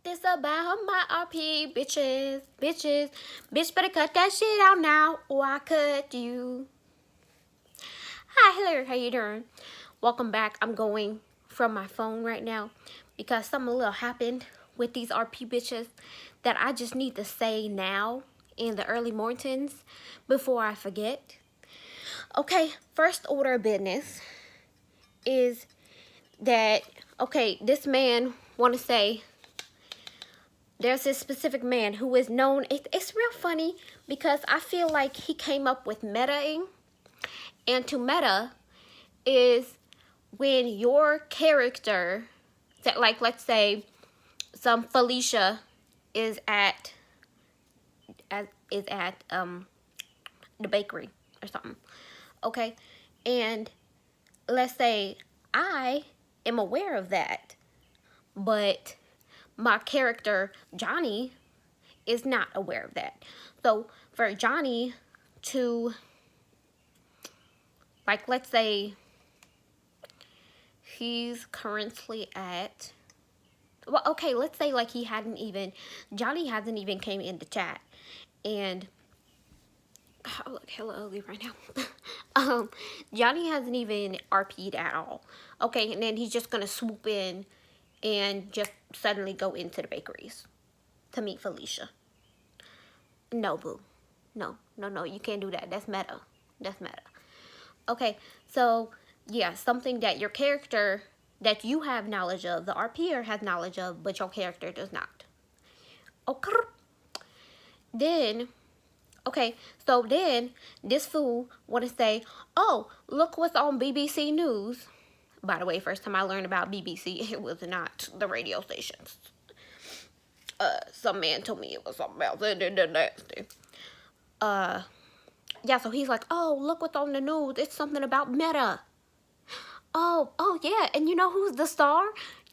this about my RP bitches, bitches. Bitch better cut that shit out now or I cut you. Hi, hello, how you doing? Welcome back. I'm going from my phone right now because something a little happened with these RP bitches that I just need to say now in the early mornings before I forget. Okay, first order of business is that, okay, this man want to say, there's this specific man who is known, it's real funny because I feel like he came up with metaing. And to meta is when your character, like let's say some Felicia is at the bakery or something, okay? And let's say I am aware of that, but my character Johnny is not aware of that. So for Johnny to, like, let's say he's currently at, well, okay, let's say like Johnny hasn't even came in the chat, and I look hella ugly right now. Johnny hasn't even RP'd at all. Okay, and then he's just gonna swoop in and just suddenly go into the bakeries to meet Felicia. No, boo. No, you can't do that. That's meta. That's meta. Okay, so yeah, something that your character, that you have knowledge of, the RPer has knowledge of, but your character does not. Okay. Then, okay, so then this fool want to say, oh, look what's on BBC News. By the way, first time I learned about BBC, it was not the radio stations. Some man told me it was something else. Nasty. Yeah, so he's like, oh, look what's on the news. It's something about meta. Oh yeah, and you know who's the star?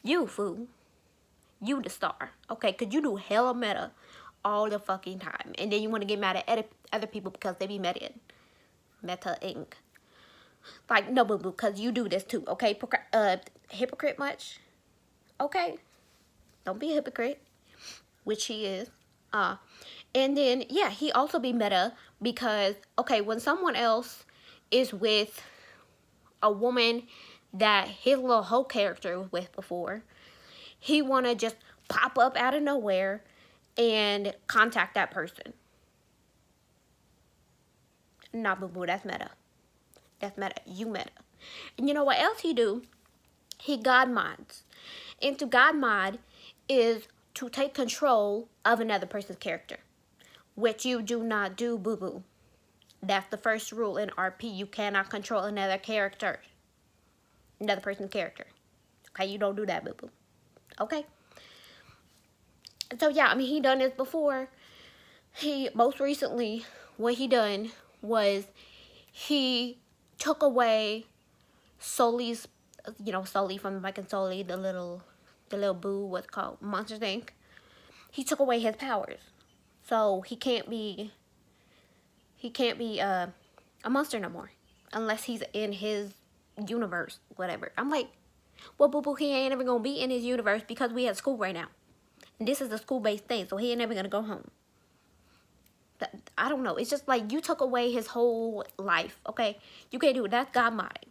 You, fool. You the star. Okay, because you do hella meta all the fucking time. And then you want to get mad at other people because they be meta-ing. Meta-ing. Like, no, boo-boo, because you do this too, okay? Hypocrite much? Okay. Don't be a hypocrite. Which he is. And then, yeah, he also be meta because, okay, when someone else is with a woman that his little hoe character was with before, he want to just pop up out of nowhere and contact that person. Nah, boo-boo, that's meta. That's meta. You meta. And you know what else he do? He god mods. And to god mod is to take control of another person's character, which you do not do, boo-boo. That's the first rule in RP. You cannot control another person's character. Okay, you don't do that, boo-boo. Okay? So yeah, I mean, he done this before. He, most recently, what he done was he took away Sully's, Sully from Mike and Sully, the little boo, what's called Monsters Inc. He took away his powers. So he can't be a monster no more unless he's in his universe, whatever. I'm like, well, boo-boo, he ain't ever gonna be in his universe because we at school right now. And this is a school-based thing, so he ain't never gonna go home. I don't know. It's just like you took away his whole life, okay? You can't do it. That's God modding.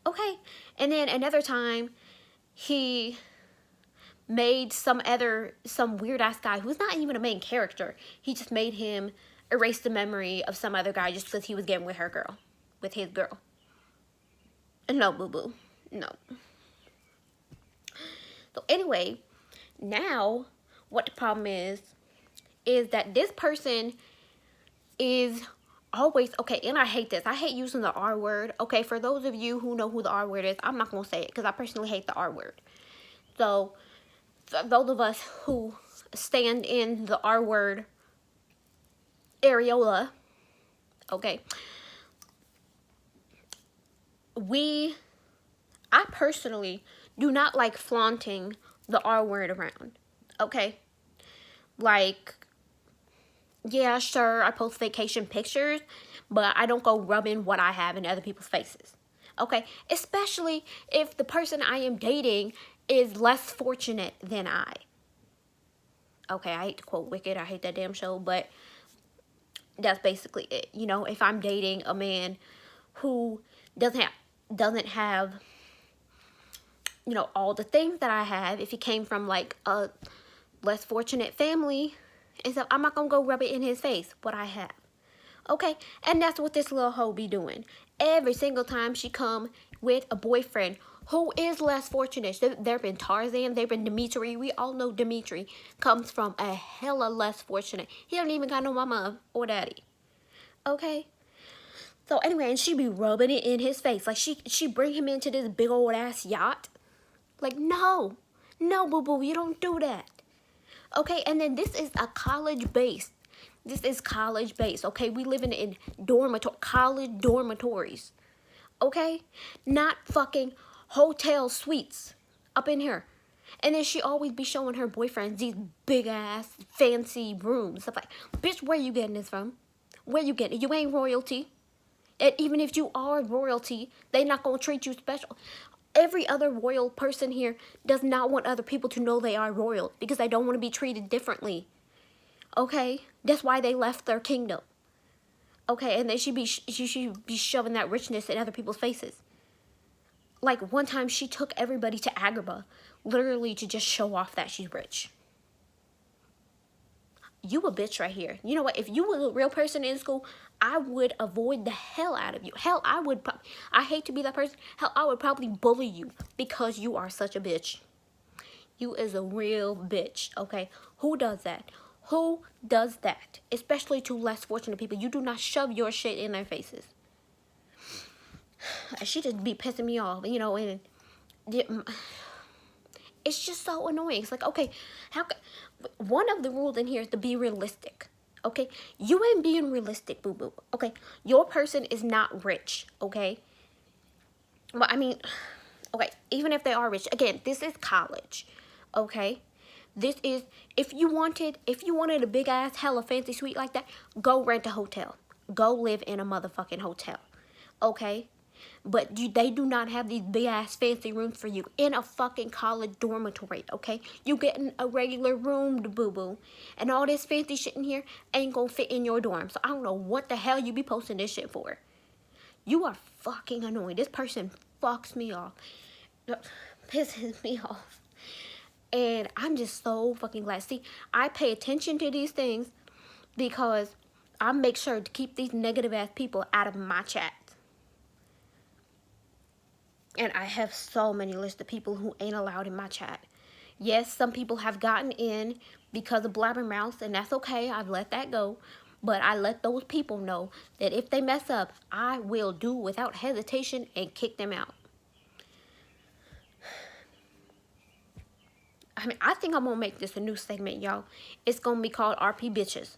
Okay? And then another time, he made some weird-ass guy who's not even a main character. He just made him erase the memory of some other guy just because he was getting with his girl. No, boo-boo. No. So anyway, now what the problem is that this person is always, okay, and I hate this. I hate using the R word. Okay, for those of you who know who the R word is, I'm not going to say it because I personally hate the R word. So, for those of us who stand in the R word areola, okay, I personally do not like flaunting the R word around, okay? Like, yeah, sure, I post vacation pictures, but I don't go rubbing what I have in other people's faces, okay? Especially if the person I am dating is less fortunate than I. Okay, I hate to quote Wicked. I hate that damn show, but that's basically it. You know, if I'm dating a man who doesn't have you know, all the things that I have, if he came from like a less fortunate family, and so I'm not gonna go rub it in his face what I have. Okay, and that's what this little hoe be doing every single time she come with a boyfriend who is less fortunate. There been Tarzan, there been Dimitri. We all know Dimitri comes from a hella less fortunate. He don't even got no mama or daddy. Okay, so anyway, and she be rubbing it in his face. Like she bring him into this big old ass yacht. Like, no, no, boo boo, you don't do that. Okay, and then this is a college base. This is college base. Okay, we living in college dormitories. Okay, not fucking hotel suites up in here. And then she always be showing her boyfriends these big ass fancy rooms. Stuff like, bitch, where you getting this from? Where you getting it? You ain't royalty. And even if you are royalty, they not gonna treat you special. Every other royal person here does not want other people to know they are royal because they don't want to be treated differently. Okay, that's why they left their kingdom. Okay, and then she should be shoving that richness in other people's faces. Like one time, she took everybody to Agrabah, literally to just show off that she's rich. You a bitch right here. You know what? If you were a real person in school, I would avoid the hell out of you. Hell, I hate to be that person. Hell, I would probably bully you because you are such a bitch. You is a real bitch, okay? Who does that? Who does that? Especially to less fortunate people. You do not shove your shit in their faces. She just be pissing me off, you know, and it's just so annoying. It's like, okay, one of the rules in here is to be realistic. Okay, you ain't being realistic, boo boo. Okay, your person is not rich. Okay, but I mean, okay, even if they are rich, again, this is college. Okay, this is if you wanted a big ass hella fancy suite like that, go rent a hotel. Go live in a motherfucking hotel. Okay. But they do not have these big ass fancy rooms for you in a fucking college dormitory, okay? You getting a regular room, boo boo. And all this fancy shit in here ain't gonna fit in your dorm. So I don't know what the hell you be posting this shit for. You are fucking annoying. This person fucks me off. Pisses me off. And I'm just so fucking glad. See, I pay attention to these things because I make sure to keep these negative ass people out of my chat. And I have so many lists of people who ain't allowed in my chat. Yes, some people have gotten in because of blabbermouth, and that's okay. I've let that go. But I let those people know that if they mess up, I will do without hesitation and kick them out. I mean, I think I'm going to make this a new segment, y'all. It's going to be called RP Bitches.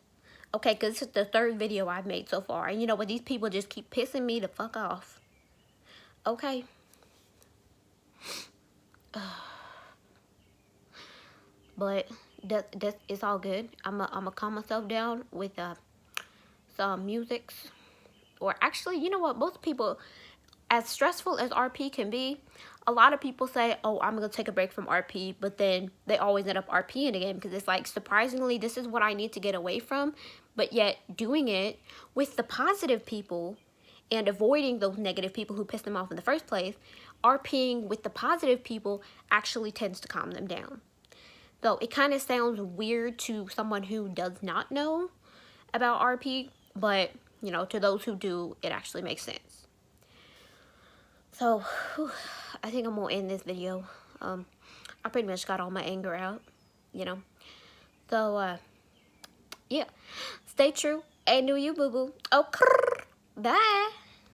Okay, because this is the third video I've made so far. And you know what? These people just keep pissing me the fuck off. Okay. But that it's all good. I'm a calm myself down with some musics. Or actually, you know what? Most people, as stressful as RP can be, a lot of people say, oh, I'm going to take a break from RP. But then they always end up RPing again. Because it's like, surprisingly, this is what I need to get away from. But yet, doing it with the positive people and avoiding those negative people who piss them off in the first place, RPing with the positive people actually tends to calm them down. So it kind of sounds weird to someone who does not know about RP, but, you know, to those who do, it actually makes sense. So, I think I'm going to end this video. I pretty much got all my anger out, you know. So, yeah. Stay true and do you, boo-boo. Oh, bye.